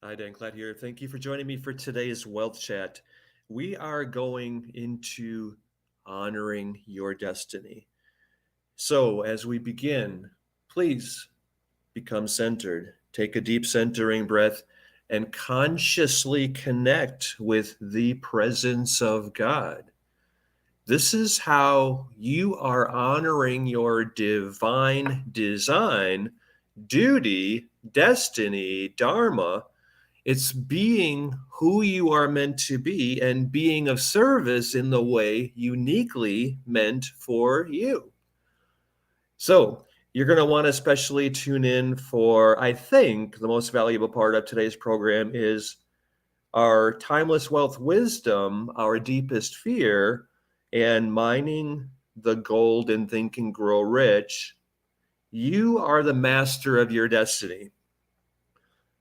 Hi, Dan Clad here. Thank you for joining me for today's Wealth Chat. We are going into honoring your destiny. So, as we begin, please become centered. Take a deep centering breath and consciously connect with the presence of God. This is how you are honoring your divine design, duty, destiny, dharma. It's being who you are meant to be and being of service in the way uniquely meant for you. So, you're going to want to especially tune in for, I think, the most valuable part of today's program is our timeless wealth wisdom, our deepest fear, and mining the gold and think and grow rich. You are the master of your destiny.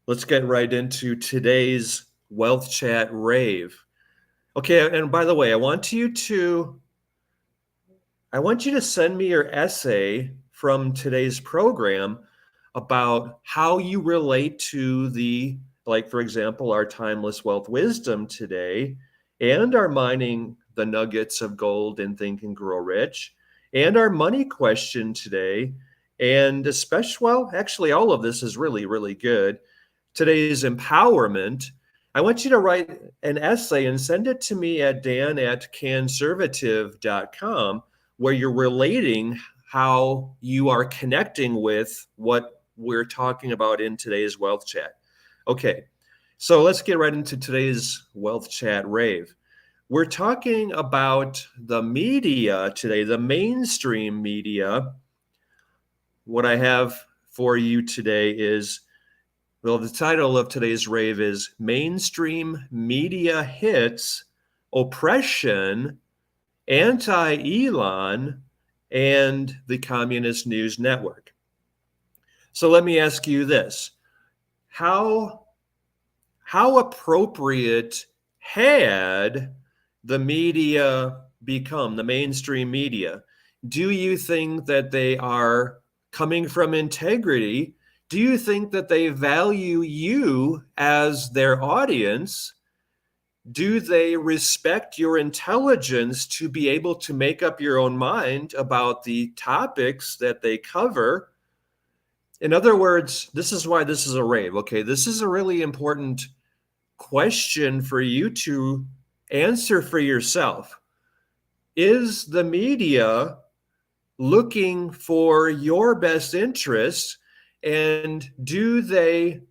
Let's get right into today's Wealth Chat rave. Okay, and by the way, I want you to send me your essay from today's program about how you relate to like for example, our timeless wealth wisdom today, and our mining the nuggets of gold and think and grow rich, and our money question today, and especially, well, actually, all of this is really, really good. Today's empowerment. I want you to write an essay and send it to me at dan@conservative.com, where you're relating how you are connecting with what we're talking about in today's Wealth Chat. Okay, so let's get right into today's Wealth Chat rave. We're talking about the media today, the mainstream media. What I have for you today is, well, the title of today's rave is Mainstream Media Hits, Oppression, Anti-Elon, and the Communist News Network. So let me ask you this. How appropriate had the media become, the mainstream media? Do you think that they are coming from integrity? Do you think that they value you as their audience? Do they respect your intelligence to be able to make up your own mind about the topics that they cover? In other words, this is why this is a rave, okay? This is a really important question for you to answer for yourself. Is the media looking for your best interests, and do they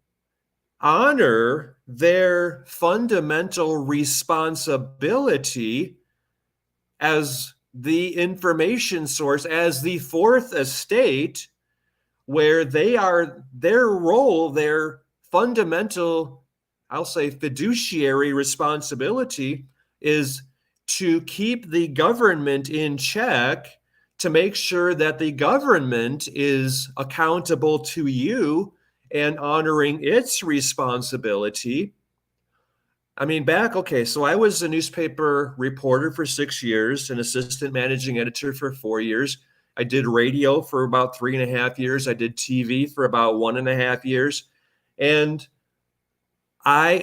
honor their fundamental responsibility as the information source, as the fourth estate, where they are their role, their fundamental, I'll say, fiduciary responsibility is to keep the government in check, to make sure that the government is accountable to you and honoring its responsibility. I mean, so I was a newspaper reporter for 6 years, an assistant managing editor for 4 years. I did radio for about 3.5 years. I did TV for about 1.5 years. And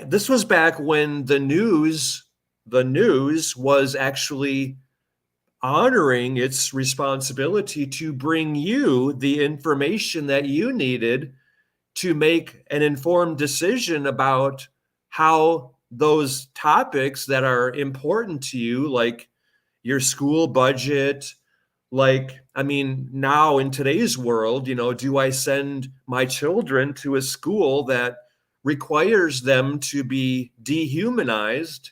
this was back when the news was actually honoring its responsibility to bring you the information that you needed to make an informed decision about how those topics that are important to you, like your school budget, now in today's world, do I send my children to a school that requires them to be dehumanized?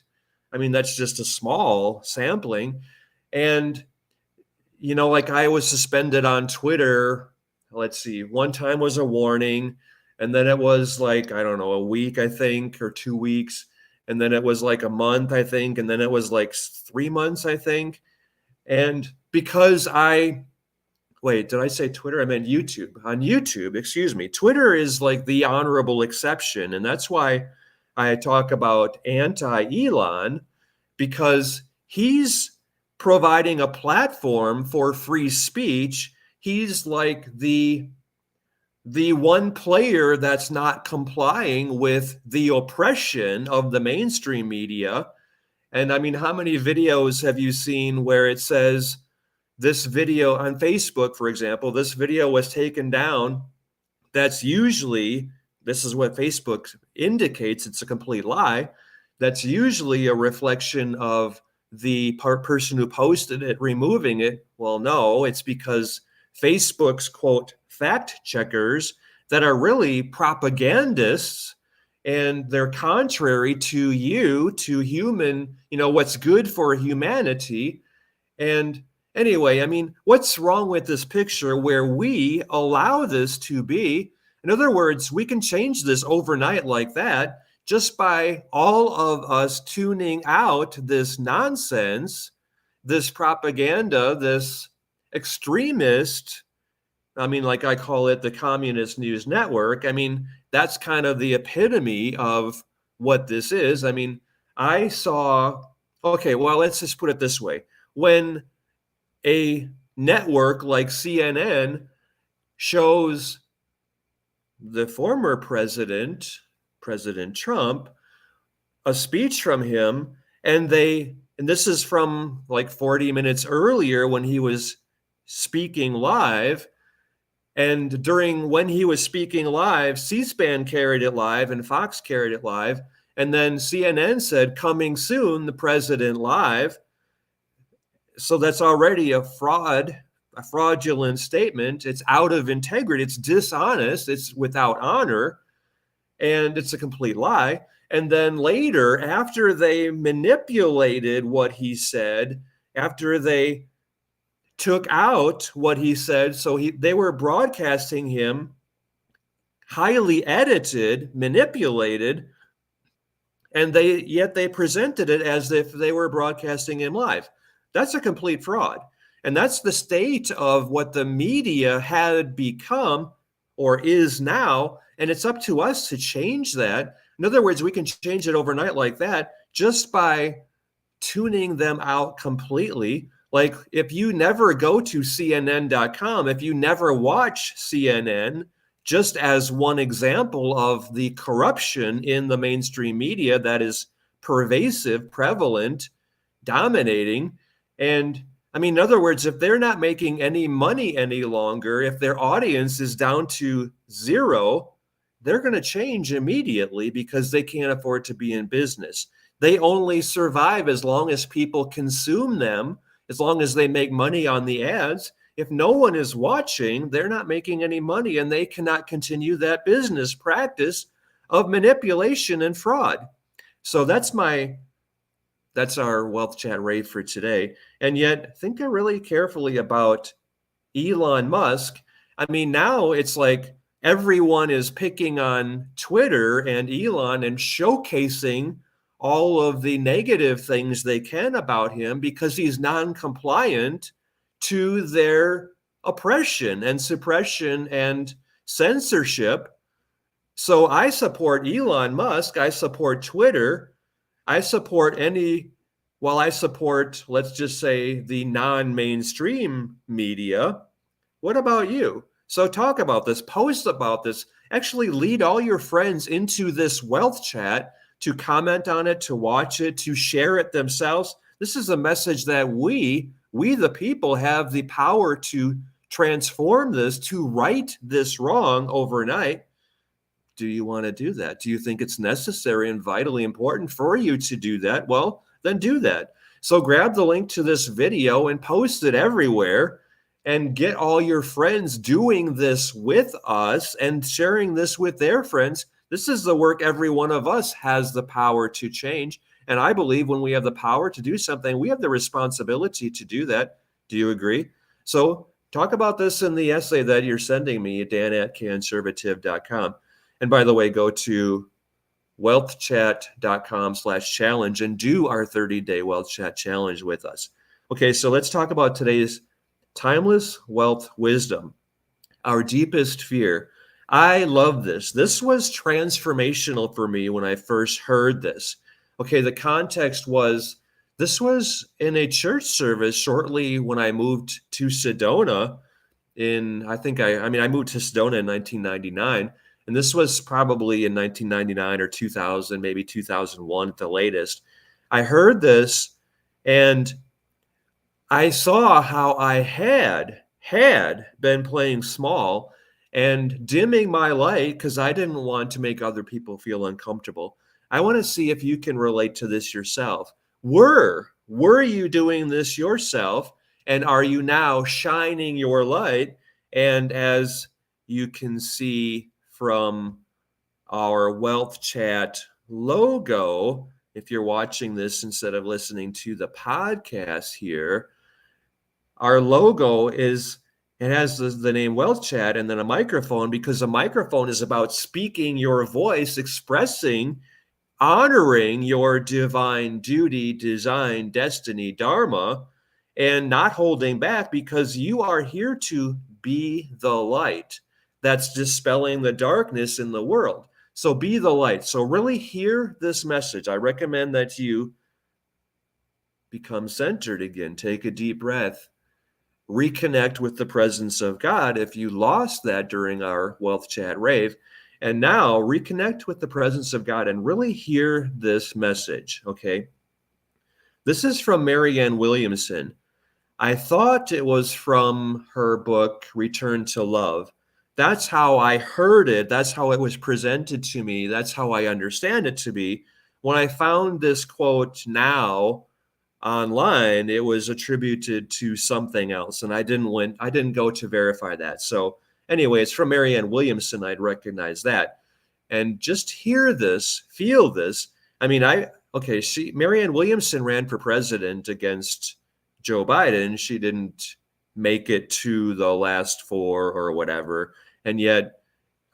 That's just a small sampling. And, I was suspended on Twitter. Let's see, one time was a warning, and then it was like, I don't know, a week, I think, or 2 weeks. And then it was like a month, I think. And then it was like 3 months, I think. And because did I say Twitter? I meant YouTube. On YouTube, excuse me. Twitter is like the honorable exception. And that's why I talk about anti-Elon, because he's providing a platform for free speech. He's like the the one player that's not complying with the oppression of the mainstream media. And I mean, how many videos have you seen where it says this video on Facebook, for example, this video was taken down? That's usually, this is what Facebook indicates, it's a complete lie. That's usually a reflection of the person who posted it removing it. Well, no, it's because Facebook's quote fact checkers that are really propagandists, and they're contrary to you, to human, what's good for humanity. And anyway, I mean, what's wrong with this picture where we allow this to be? In other words, we can change this overnight like that just by all of us tuning out this nonsense, this propaganda, this extremist. I mean, like I call it the Communist News Network. I mean, that's kind of the epitome of what this is. I mean, I saw, okay, well, let's just put it this way. When a network like CNN shows the former president, President Trump, a speech from him, and this is from like 40 minutes earlier when he was speaking live. And when he was speaking live, C-SPAN carried it live and Fox carried it live. And then CNN said, coming soon, the president live. So that's already a fraudulent statement. It's out of integrity. It's dishonest. It's without honor. And it's a complete lie. And then later, after they manipulated what he said, after they took out what he said, so they were broadcasting him highly edited, manipulated, and yet they presented it as if they were broadcasting him live. That's a complete fraud. And that's the state of what the media had become or is now. And it's up to us to change that. In other words, we can change it overnight like that just by tuning them out completely. Like if you never go to CNN.com, if you never watch CNN, just as one example of the corruption in the mainstream media that is pervasive, prevalent, dominating. And I mean, in other words, if they're not making any money any longer, if their audience is down to zero, they're going to change immediately because they can't afford to be in business. They only survive as long as people consume them, as long as they make money on the ads. If no one is watching, they're not making any money, and they cannot continue that business practice of manipulation and fraud. So that's our Wealth Chat rave for today. And yet, think really carefully about Elon Musk. I mean, now it's like everyone is picking on Twitter and Elon and showcasing all of the negative things they can about him because he's non-compliant to their oppression and suppression and censorship. So I support Elon Musk. I support Twitter. I support let's just say, the non-mainstream media. What about you? So talk about this, post about this, actually lead all your friends into this Wealth Chat to comment on it, to watch it, to share it themselves. This is a message that we the people have the power to transform this, to right this wrong overnight. Do you want to do that? Do you think it's necessary and vitally important for you to do that? Well, then do that. So grab the link to this video and post it everywhere and get all your friends doing this with us and sharing this with their friends. This is the work every one of us has the power to change. And I believe when we have the power to do something, we have the responsibility to do that. Do you agree? So talk about this in the essay that you're sending me, dan@conservative.com. And by the way, go to wealthchat.com/challenge and do our 30-day Wealth Chat challenge with us. Okay, so let's talk about today's timeless wealth wisdom, our deepest fear. I love this. This was transformational for me when I first heard this. Okay, the context was, this was in a church service shortly when I moved to Sedona I moved to Sedona in 1999, and this was probably in 1999 or 2000, maybe 2001 at the latest. I heard this, and I saw how I had been playing small and dimming my light because I didn't want to make other people feel uncomfortable. I want to see if you can relate to this yourself. Were you doing this yourself? And are you now shining your light? And as you can see from our Wealth Chat logo, if you're watching this instead of listening to the podcast here, our logo it has the name Wealth Chat and then a microphone, because a microphone is about speaking your voice, expressing, honoring your divine duty, design, destiny, dharma, and not holding back, because you are here to be the light that's dispelling the darkness in the world. So be the light. So really hear this message. I recommend that you become centered again. Take a deep breath. Reconnect with the presence of God if you lost that during our Wealth Chat rave. And now reconnect with the presence of God and really hear this message, okay? This is from Marianne Williamson. I thought it was from her book, Return to Love. That's how I heard it. That's how it was presented to me. That's how I understand it to be. When I found this quote now online, it was attributed to something else, and I didn't go to verify that. So anyway, it's from Marianne Williamson. I'd recognize that. And just hear this, feel this. I mean, Marianne Williamson ran for president against Joe Biden. She didn't make it to the last four or whatever. And yet,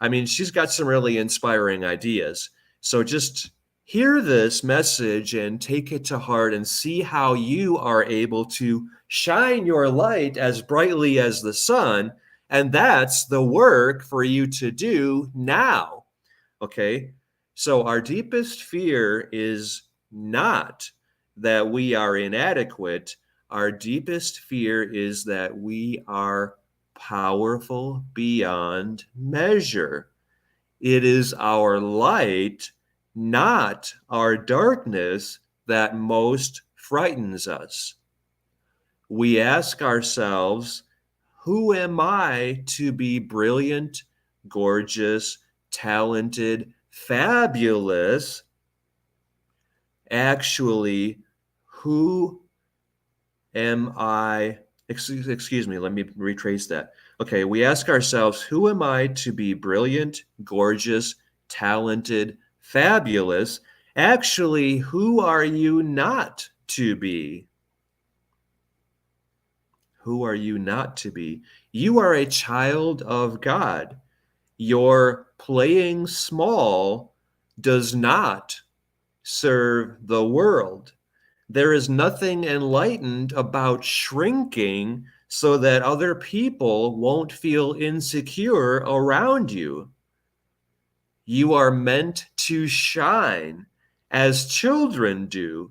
I mean, she's got some really inspiring ideas. So just hear this message and take it to heart and see how you are able to shine your light as brightly as the sun. And that's the work for you to do now. Okay. So our deepest fear is not that we are inadequate. Our deepest fear is that we are powerful beyond measure. It is our light, not our darkness, that most frightens us. We ask ourselves, who am I to be brilliant, gorgeous, talented, fabulous? Actually, who am I? Excuse me, let me retrace that. Okay, we ask ourselves, who am I to be brilliant, gorgeous, talented, fabulous? Actually, who are you not to be? Who are you not to be? You are a child of God. Your playing small does not serve the world. There is nothing enlightened about shrinking so that other people won't feel insecure around you. You are meant to shine as children do.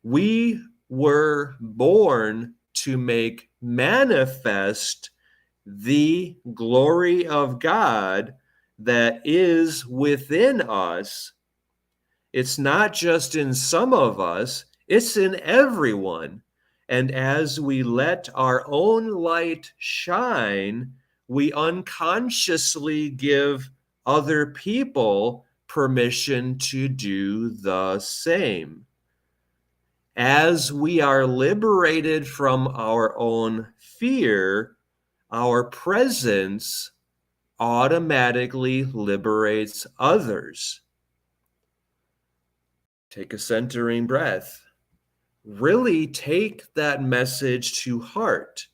We were born to make manifest the glory of God that is within us. It's not just in some of us, it's in everyone. And as we let our own light shine, we unconsciously give other people permission to do the same. As we are liberated from our own fear, our presence automatically liberates others. Take a centering breath. Really take that message to heart.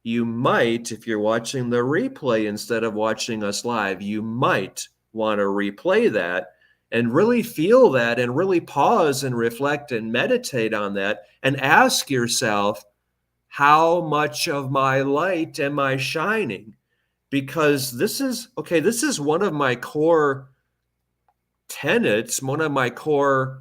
You might, if you're watching the replay instead of watching us live, you might want to replay that and really feel that and really pause and reflect and meditate on that and ask yourself, how much of my light am I shining? Because this is one of my core tenets, one of my core,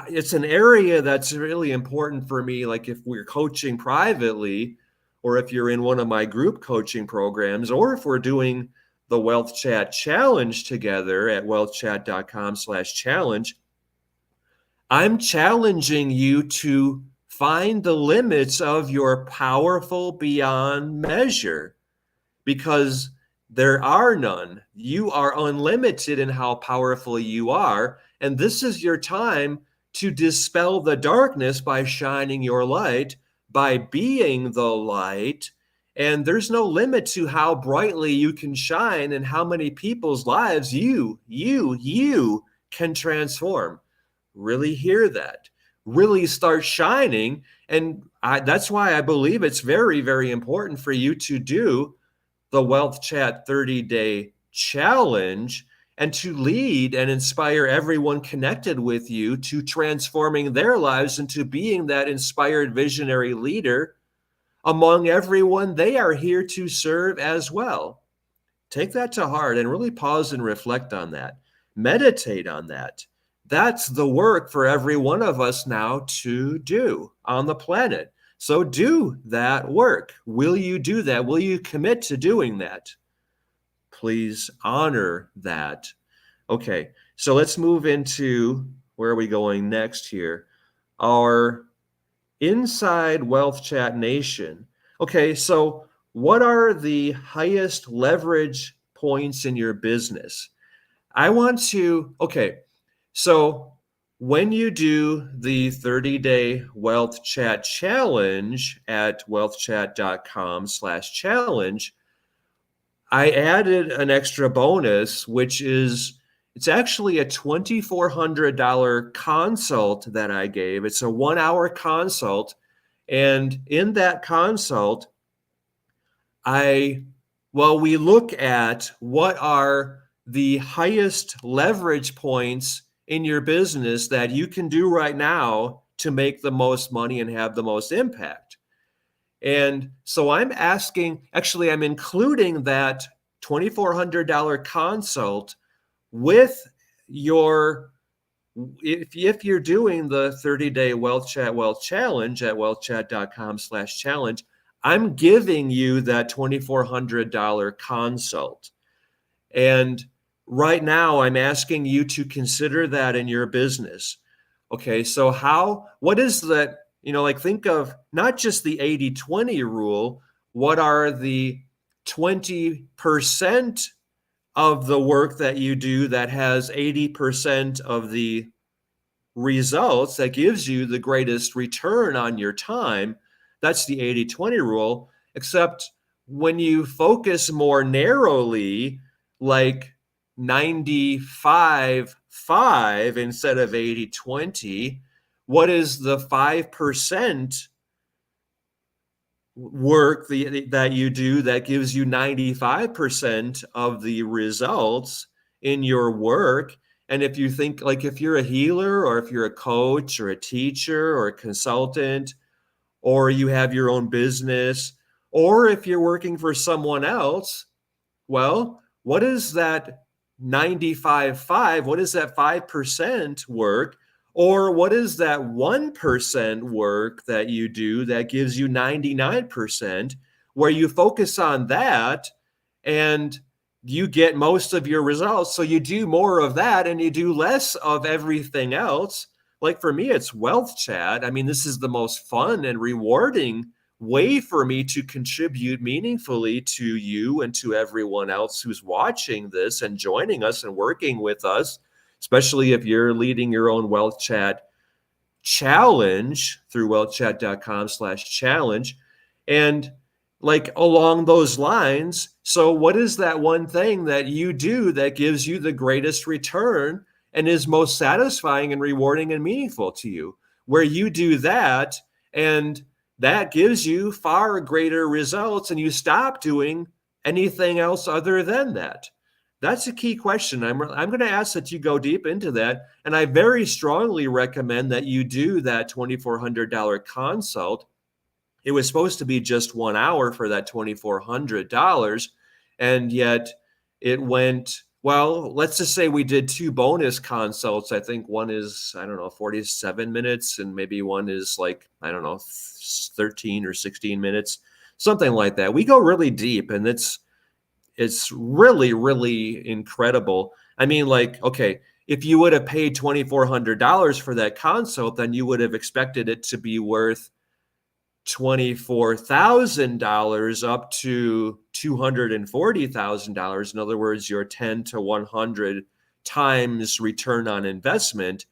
it's an area that's really important for me. Like if we're coaching privately, or if you're in one of my group coaching programs, or if we're doing the Wealth Chat Challenge together at wealthchat.com/challenge, I'm challenging you to find the limits of your powerful beyond measure, because there are none. You are unlimited in how powerful you are. And this is your time to dispel the darkness by shining your light, by being the light. And there's no limit to how brightly you can shine and how many people's lives you can transform. Really hear that. Really start shining. And that's why I believe it's very, very important for you to do the Wealth Chat 30-day challenge and to lead and inspire everyone connected with you to transforming their lives into being that inspired visionary leader among everyone they are here to serve as well. Take that to heart and really pause and reflect on that. Meditate on that. That's the work for every one of us now to do on the planet. So do that work. Will you do that? Will you commit to doing that? Please honor that. Okay, so let's move into where are we going next here? Our Inside Wealth Chat Nation. Okay, so what are the highest leverage points in your business? So when you do the 30-day Wealth Chat Challenge at wealthchat.com/challenge, I added an extra bonus, which is it's actually a $2,400 consult that I gave. It's a 1-hour consult. And in that consult, we look at what are the highest leverage points in your business that you can do right now to make the most money and have the most impact. And so I'm including that $2,400 consult with if you're doing the 30-day Wealth Challenge at wealthchat.com/challenge, I'm giving you that $2,400 consult. And right now, I'm asking you to consider that in your business. Okay, so what is that? Think of not just the 80-20 rule. What are the 20% of the work that you do that has 80% of the results that gives you the greatest return on your time? That's the 80-20 rule. Except when you focus more narrowly, like 95-5 instead of 80-20, what is the 5% work that you do that gives you 95% of the results in your work? And if you think, like, if you're a healer, or if you're a coach or a teacher or a consultant, or you have your own business, or if you're working for someone else, well, what is that 95-5? What is that 5% work? Or what is that 1% work that you do that gives you 99%, where you focus on that and you get most of your results? So you do more of that and you do less of everything else. Like for me, it's Wealth Chat. I mean, this is the most fun and rewarding way for me to contribute meaningfully to you and to everyone else who's watching this and joining us and working with us, especially if you're leading your own Wealth Chat challenge through wealthchat.com/challenge. And like along those lines, so what is that one thing that you do that gives you the greatest return and is most satisfying and rewarding and meaningful to you, where you do that and that gives you far greater results and you stop doing anything else other than that? That's a key question. I'm going to ask that you go deep into that. And I very strongly recommend that you do that $2,400 consult. It was supposed to be just 1 hour for that $2,400. And yet it went, well, let's just say we did 2 bonus consults. I think one is, 47 minutes, and maybe one is 13 or 16 minutes. something like that. We go really deep, and it's really, really incredible. I mean, like, okay, if you would have paid $2,400 for that consult, then you would have expected it to be worth $24,000 up to $240,000. In other words, your 10 to 100 times return on investment.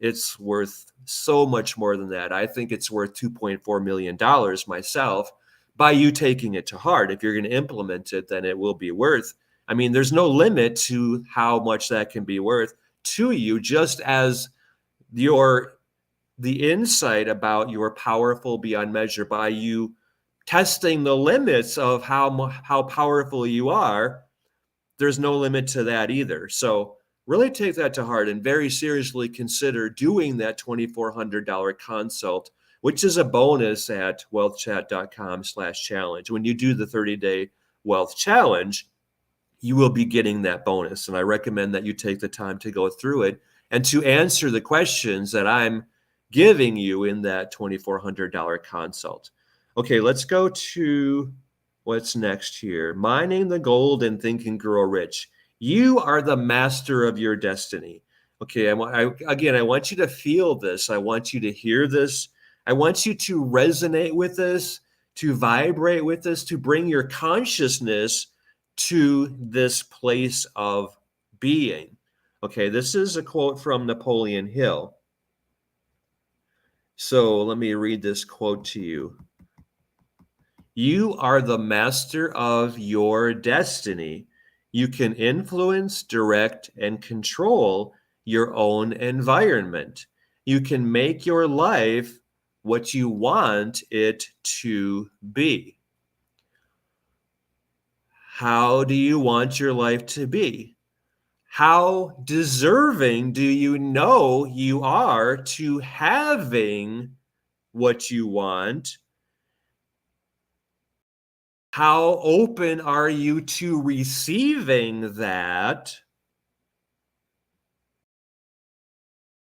It's worth so much more than that. I think it's worth $2.4 million myself by you taking it to heart. If you're going to implement it, then it will be worth. I mean, there's no limit to how much that can be worth to you, just as the insight about your powerful beyond measure by you testing the limits of how powerful you are. There's no limit to that either. So really take that to heart and very seriously consider doing that $2,400 consult, which is a bonus at wealthchat.com/challenge. When you do the 30-day wealth challenge, you will be getting that bonus. And I recommend that you take the time to go through it and to answer the questions that I'm giving you in that $2,400 consult. Okay, let's go to what's next here. Mining the gold and think and grow rich. You are the master of your destiny. Okay, again, I want you to feel this. I want you to hear this. I want you to resonate with this, to vibrate with this, to bring your consciousness to this place of being. Okay, this is a quote from Napoleon Hill. So let me read this quote to you. You are the master of your destiny. You can influence, direct, and control your own environment. You can make your life what you want it to be. How do you want your life to be? How deserving do you know you are to having what you want? How open are you to receiving that?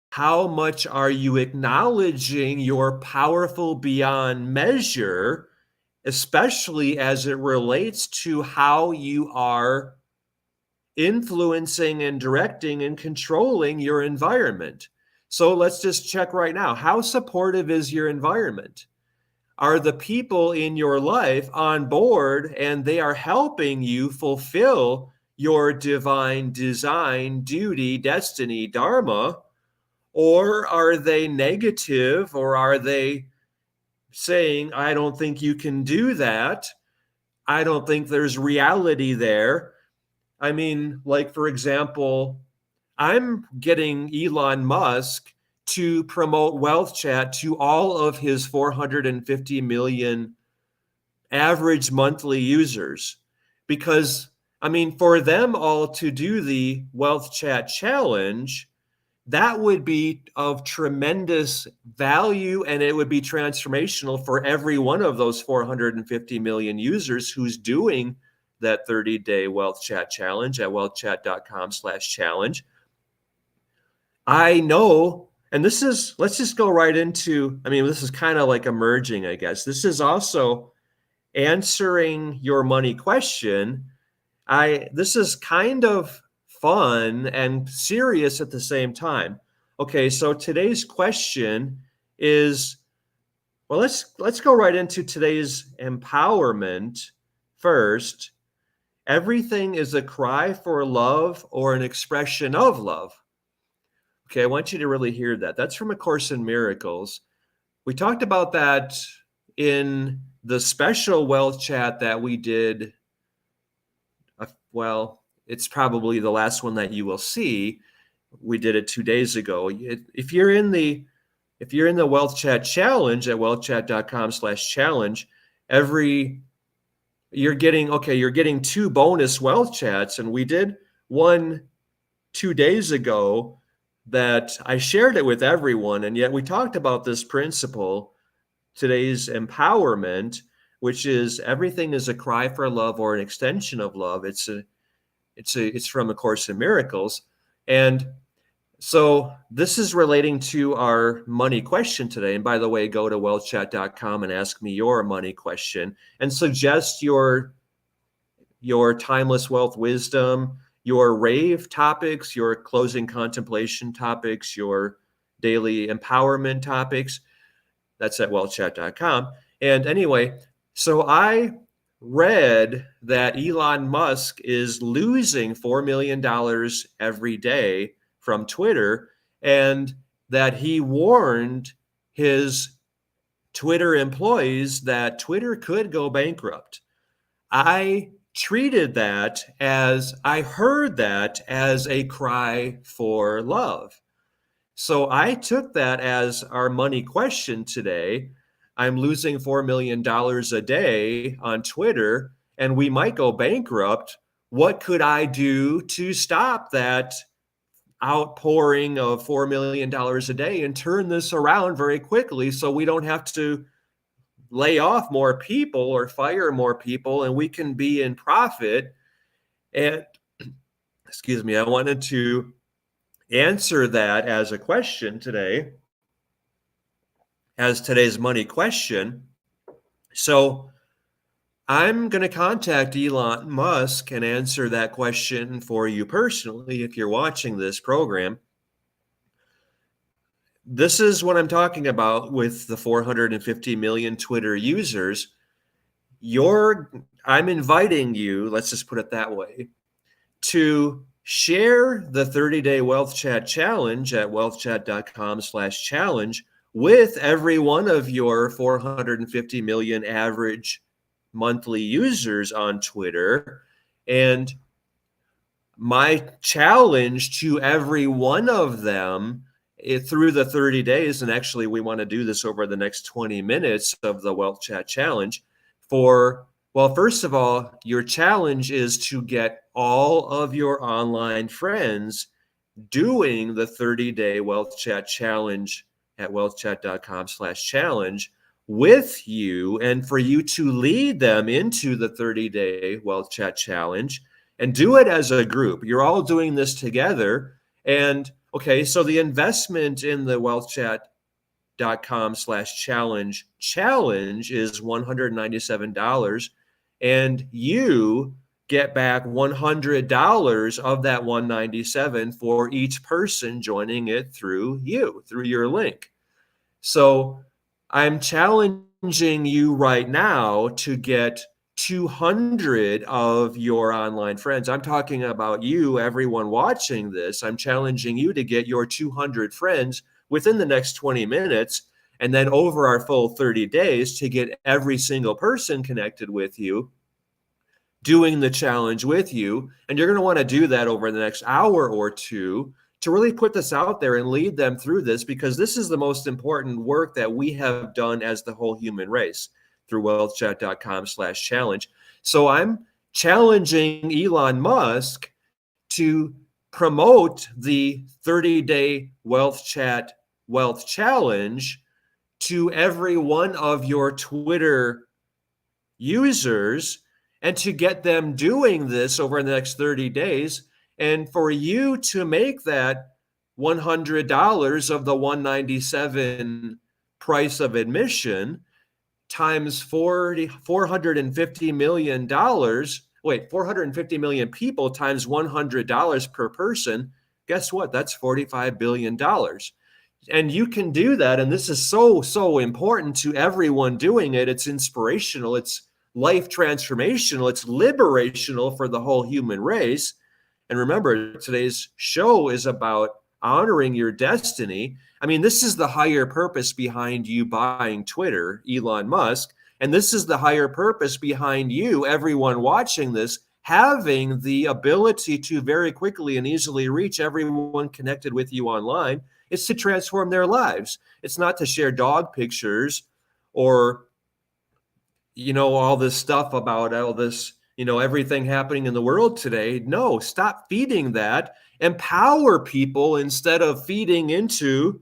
How much are you acknowledging your powerful beyond measure, especially as it relates to how you are influencing and directing and controlling your environment? So let's just check right now. How supportive is your environment? Are the people in your life on board and they are helping you fulfill your divine design, duty, destiny, dharma? Or are they negative, or are they saying, I don't think you can do that? I don't think there's reality there. I mean, like, for example, I'm getting Elon Musk to promote WealthChat to all of his 450 million average monthly users because, I mean, for them all to do the WealthChat challenge, that would be of tremendous value, and it would be transformational for every one of those 450 million users who's doing that 30-day WealthChat challenge at wealthchat.com/challenge. I know, and this is, let's just go right into, I mean, this is kind of like emerging, I guess. This is also answering your money question. This is kind of fun and serious at the same time. Okay, so today's question is, well, let's go right into today's empowerment first. Everything is a cry for love or an expression of love. Okay, I want you to really hear that. That's from A Course in Miracles. We talked about that in the special wealth chat that we did. Well, it's probably the last one that you will see. We did it 2 days ago. If you're in the Wealth Chat challenge at wealthchat.com/challenge, you're getting 2 bonus wealth chats, and we did one 2 days ago that I shared it with everyone, and yet we talked about this principle, today's empowerment, which is everything is a cry for love or an extension of love. It's from A Course in Miracles. And So this is relating to our money question today. And by the way, go to wealthchat.com and ask me your money question and suggest your timeless wealth wisdom, your rave topics, your closing contemplation topics, your daily empowerment topics. That's at wealthchat.com. And anyway, so I read that Elon Musk is losing $4 million every day from Twitter, and that he warned his Twitter employees that Twitter could go bankrupt. I heard that as a cry for love. So I took that as our money question today. I'm losing $4 million a day on Twitter and we might go bankrupt. What could I do to stop that outpouring of $4 million a day and turn this around very quickly so we don't have to lay off more people or fire more people and we can be in profit? And excuse me, I wanted to answer that as a question today, as today's money question. So I'm going to contact Elon Musk and answer that question for you personally if you're watching this program. This is what I'm talking about with the 450 million Twitter users. I'm inviting you, let's just put it that way, to share the 30-day Wealth Chat challenge at wealthchat.com/challenge with every one of your 450 million average monthly users on Twitter. And my challenge to every one of them through the 30 days, and actually we want to do this over the next 20 minutes of the Wealth Chat challenge well, first of all, your challenge is to get all of your online friends doing the 30-day Wealth Chat challenge at wealthchat.com/challenge with you, and for you to lead them into the 30-day Wealth Chat challenge and do it as a group. You're all doing this together. And okay, so the investment in the wealthchat.com/challenge is $197, and you get back $100 of that 197 for each person joining it through your link. So I'm challenging you right now to get 200 of your online friends. I'm talking about you, everyone watching this. I'm challenging you to get your 200 friends within the next 20 minutes, and then over our full 30 days to get every single person connected with you, doing the challenge with you. And you're going to want to do that over the next hour or two to really put this out there and lead them through this, because this is the most important work that we have done as the whole human race through wealthchat.com/challenge. So I'm challenging Elon Musk to promote the 30-day Wealth Chat Wealth Challenge to every one of your Twitter users, and to get them doing this over the next 30 days, and for you to make that $100 of the 197 price of admission times 450 million dollars. Wait, 450 million people times $100 per person. Guess what? That's $45 billion. And you can do that. And this is so important to everyone doing it. It's inspirational. It's life transformational. It's liberational for the whole human race. And remember, today's show is about honoring your destiny. I mean, this is the higher purpose behind you buying Twitter, Elon Musk. And this is the higher purpose behind you, everyone watching this, having the ability to very quickly and easily reach everyone connected with you online. It's to transform their lives. It's not to share dog pictures or, all this stuff about all this, everything happening in the world today. No, stop feeding that. Empower people instead of feeding into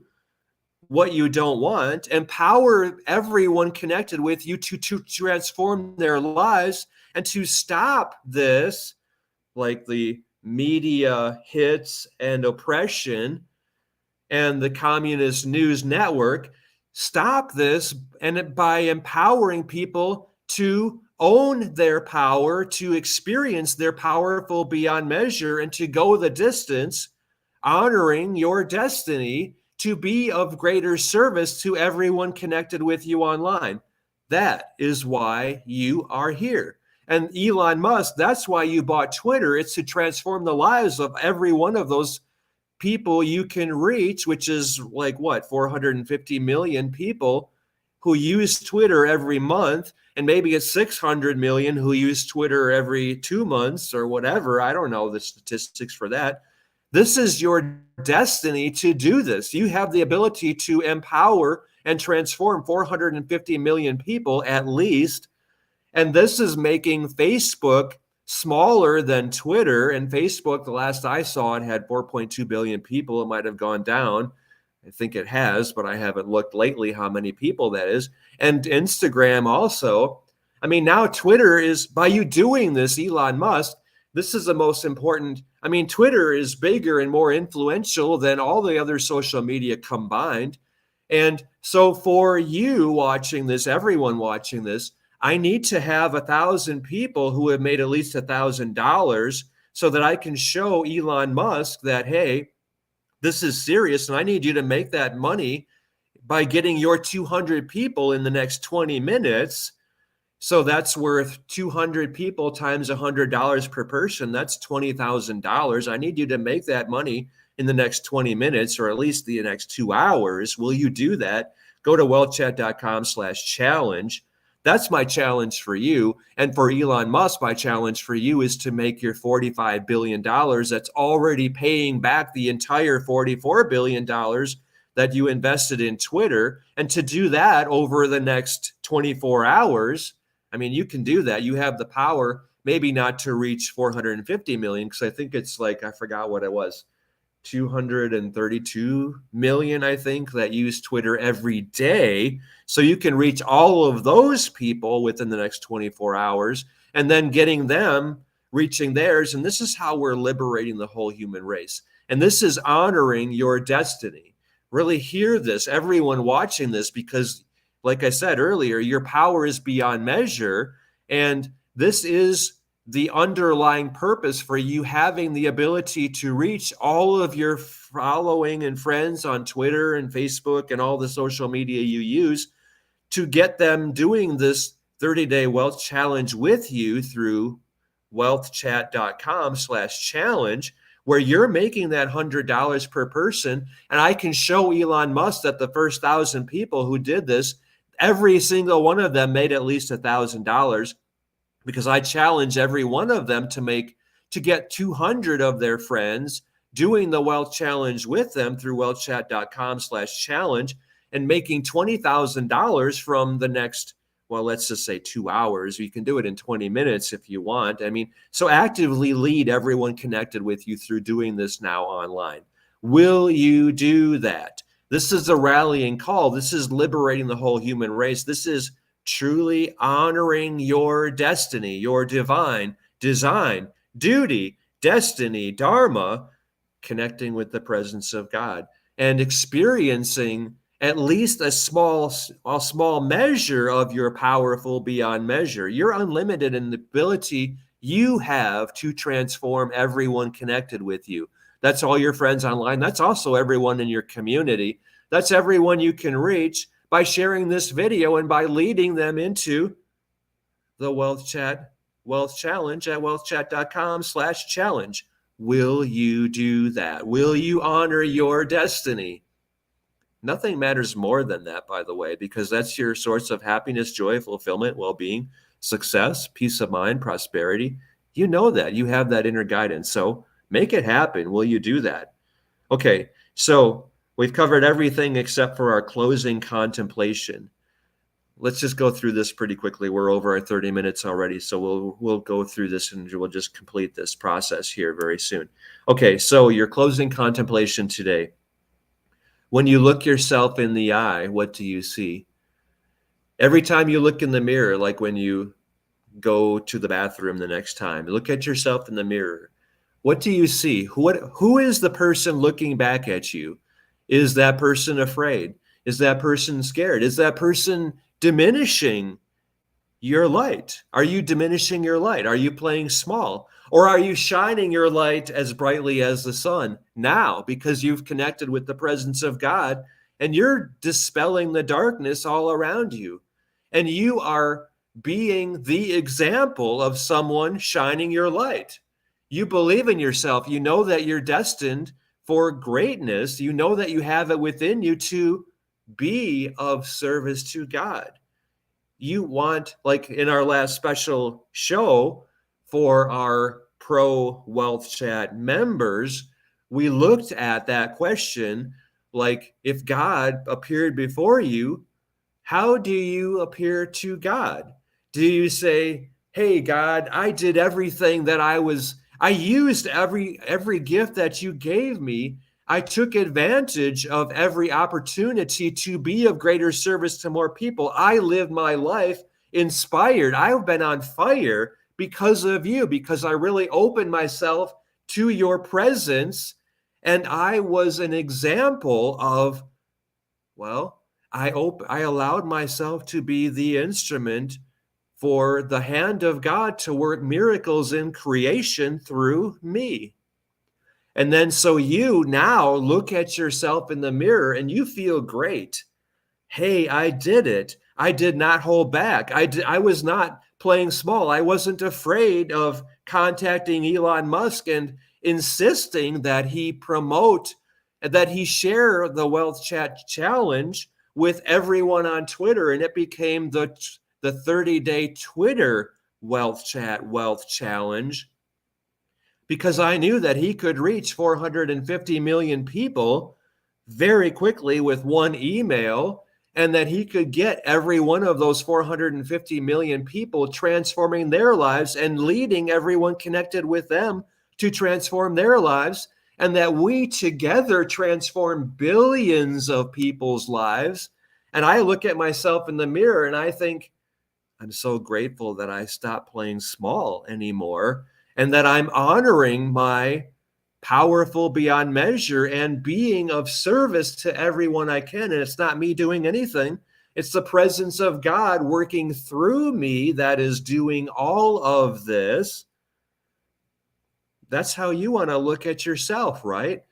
what you don't want. Empower everyone connected with you to transform their lives and to stop this, like the media hits and oppression, and the communist news network stop this, and by empowering people to own their power, to experience their powerful beyond measure, and to go the distance, honoring your destiny to be of greater service to everyone connected with you online. That is why you are here. And Elon Musk, that's why you bought Twitter. It's to transform the lives of every one of those people you can reach, which is like what, 450 million people who use Twitter every month, and maybe it's 600 million who use Twitter every 2 months or whatever. I don't know the statistics for that. This is your destiny to do this. You have the ability to empower and transform 450 million people at least. And this is making Facebook smaller than Twitter. And Facebook, the last I saw it, had 4.2 billion people. It might have gone down. I think it has, but I haven't looked lately how many people that is. And Instagram also. I mean, now Twitter is, by you doing this, Elon Musk, this is the most important. I mean, Twitter is bigger and more influential than all the other social media combined. And so for you watching this, everyone watching this, I need to have 1,000 people who have made at least $1,000 so that I can show Elon Musk that, hey, this is serious, and I need you to make that money by getting your 200 people in the next 20 minutes. So that's worth 200 people times $100 per person. That's $20,000. I need you to make that money in the next 20 minutes, or at least the next 2 hours. Will you do that? Go to wealthchat.com/challenge. That's my challenge for you. And for Elon Musk, my challenge for you is to make your $45 billion that's already paying back the entire $44 billion that you invested in Twitter. And to do that over the next 24 hours, I mean, you can do that. You have the power, maybe not to reach 450 million, because I think it's like, I forgot what it was, 232 million, I think, that use Twitter every day. So you can reach all of those people within the next 24 hours, and then getting them reaching theirs. And this is how we're liberating the whole human race. And this is honoring your destiny. Really hear this, everyone watching this, because like I said earlier, your power is beyond measure. And this is the underlying purpose for you having the ability to reach all of your following and friends on Twitter and Facebook and all the social media you use, to get them doing this 30-day wealth challenge with you through wealthchat.com/challenge, where you're making that $100 per person. And I can show Elon Musk that the first 1,000 people who did this, every single one of them made at least $1,000, because I challenge every one of them to get 200 of their friends doing the wealth challenge with them through wealthchat.com/challenge, and making $20,000 from the next, well, let's just say 2 hours. You can do it in 20 minutes if you want. I mean, so actively lead everyone connected with you through doing this now online. Will you do that? This is a rallying call. This is liberating the whole human race. This is truly honoring your destiny, your divine design, duty, destiny, dharma, connecting with the presence of God and experiencing at least a small measure of your powerful beyond measure. You're unlimited in the ability you have to transform everyone connected with you. That's all your friends online. That's also everyone in your community. That's everyone you can reach by sharing this video and by leading them into the Wealth Challenge at wealthchat.com/challenge. Will you do that? Will you honor your destiny? Nothing matters more than that, by the way, because that's your source of happiness, joy, fulfillment, well-being, success, peace of mind, prosperity. You know that. You have that inner guidance. So make it happen. Will you do that? Okay, so we've covered everything except for our closing contemplation. Let's just go through this pretty quickly. We're over our 30 minutes already, so we'll go through this and we'll just complete this process here very soon. Okay, so your closing contemplation today. When you look yourself in the eye, what do you see? Every time you look in the mirror, like when you go to the bathroom the next time, look at yourself in the mirror. What do you see? Who is the person looking back at you? Is that person afraid? Is that person scared? Is that person diminishing your light? Are you diminishing your light? Are you playing small? Or are you shining your light as brightly as the sun now because you've connected with the presence of God and you're dispelling the darkness all around you? And you are being the example of someone shining your light. You believe in yourself. You know that you're destined for greatness. You know that you have it within you to be of service to God. You want, like in our last special show for our Pro Wealth Chat members, we looked at that question, like, if God appeared before you, how do you appear to God? Do you say, "Hey God, I did everything that I used every gift that you gave me. I took advantage of every opportunity to be of greater service to more people. I lived my life inspired. I've been on fire because of you, because I really opened myself to your presence and I was an example of, well, I allowed myself to be the instrument for the hand of God to work miracles in creation through me." And then so you now look at yourself in the mirror and you feel great. Hey, I did it. I did not hold back. I was not playing small. I wasn't afraid of contacting Elon Musk and insisting that he promote, that he share the Wealth Chat Challenge with everyone on Twitter. And it became the 30-day Twitter Wealth Challenge, because I knew that he could reach 450 million people very quickly with one email, and that he could get every one of those 450 million people transforming their lives and leading everyone connected with them to transform their lives, and that we together transform billions of people's lives. And I look at myself in the mirror and I think, I'm so grateful that I stopped playing small anymore and that I'm honoring my powerful beyond measure and being of service to everyone I can. And it's not me doing anything. It's the presence of God working through me that is doing all of this. That's how you want to look at yourself, right?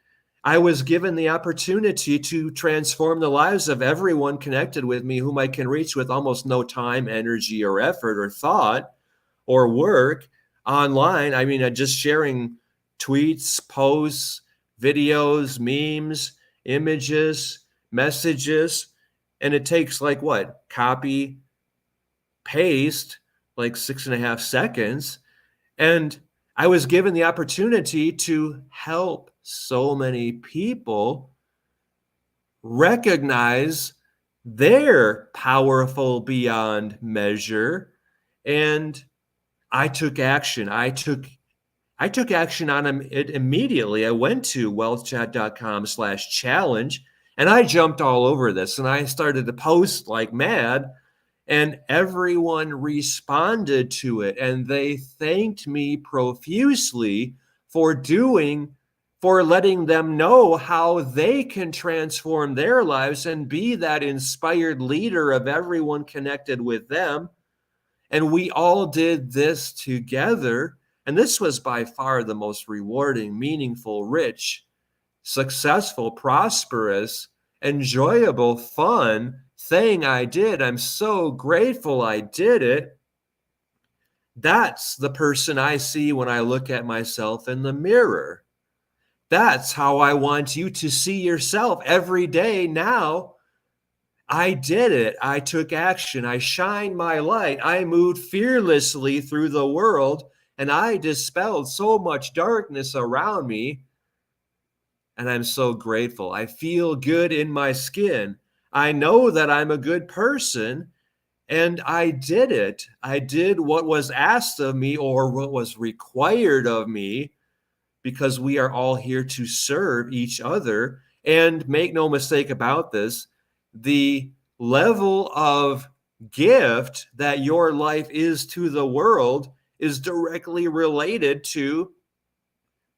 I was given the opportunity to transform the lives of everyone connected with me, whom I can reach with almost no time, energy, or effort, or thought, or work online. I mean, just sharing tweets, posts, videos, memes, images, messages. And it takes like what? Copy, paste, like 6.5 seconds. And I was given the opportunity to help so many people recognize their powerful beyond measure. And I took action. I took action on it immediately. I went to wealthchat.com/challenge and I jumped all over this and I started to post like mad, and everyone responded to it and they thanked me profusely for letting them know how they can transform their lives and be that inspired leader of everyone connected with them. And we all did this together. And this was by far the most rewarding, meaningful, rich, successful, prosperous, enjoyable, fun thing I did. I'm so grateful I did it. That's the person I see when I look at myself in the mirror. That's how I want you to see yourself every day now. I did it. I took action. I shined my light. I moved fearlessly through the world, and I dispelled so much darkness around me. And I'm so grateful. I feel good in my skin. I know that I'm a good person, and I did it. I did what was asked of me or what was required of me, because we are all here to serve each other. And make no mistake about this, the level of gift that your life is to the world is directly related to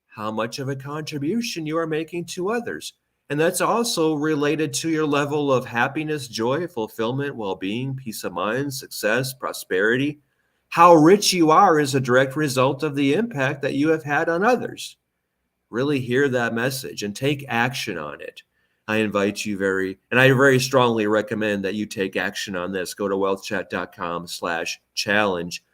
how much of a contribution you are making to others. And that's also related to your level of happiness, joy, fulfillment, well being, peace of mind, success, prosperity. How rich you are is a direct result of the impact that you have had on others. Really hear that message and take action on it. I very strongly recommend that you take action on this. Go to wealthchat.com/challenge.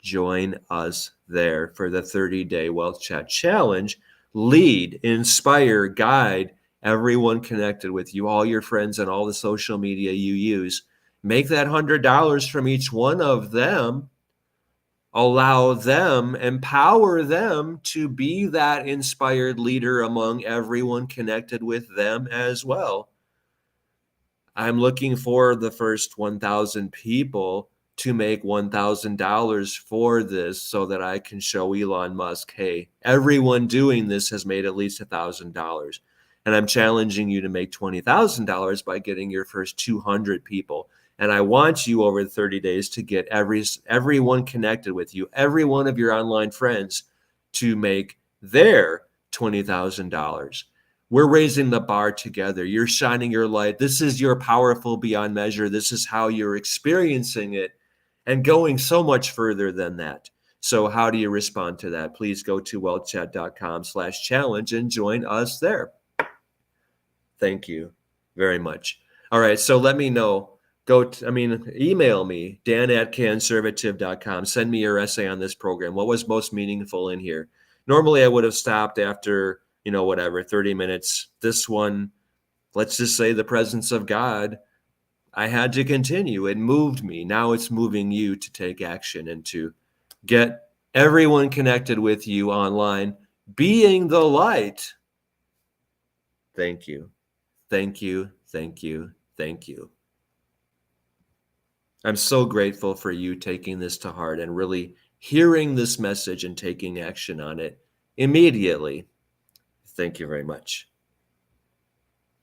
Join us there for the 30-day Wealth Chat Challenge. Lead, inspire, guide everyone connected with you, all your friends, and all the social media you use. Make that $100 from each one of them. Allow them, empower them to be that inspired leader among everyone connected with them as well. I'm looking for the first 1,000 people to make $1,000 for this so that I can show Elon Musk, hey, everyone doing this has made at least $1,000. And I'm challenging you to make $20,000 by getting your first 200 people. And I want you over the 30 days to get everyone connected with you, every one of your online friends to make their $20,000. We're raising the bar together. You're shining your light. This is your powerful beyond measure. This is how you're experiencing it and going so much further than that. So how do you respond to that? Please go to wealthchat.com/challenge and join us there. Thank you very much. All right. So let me know. Email me, dan@conservative.com. Send me your essay on this program. What was most meaningful in here? Normally I would have stopped after, 30 minutes. This one, let's just say the presence of God, I had to continue. It moved me. Now it's moving you to take action and to get everyone connected with you online, being the light. Thank you. Thank you. Thank you. Thank you. I'm so grateful for you taking this to heart and really hearing this message and taking action on it immediately. Thank you very much.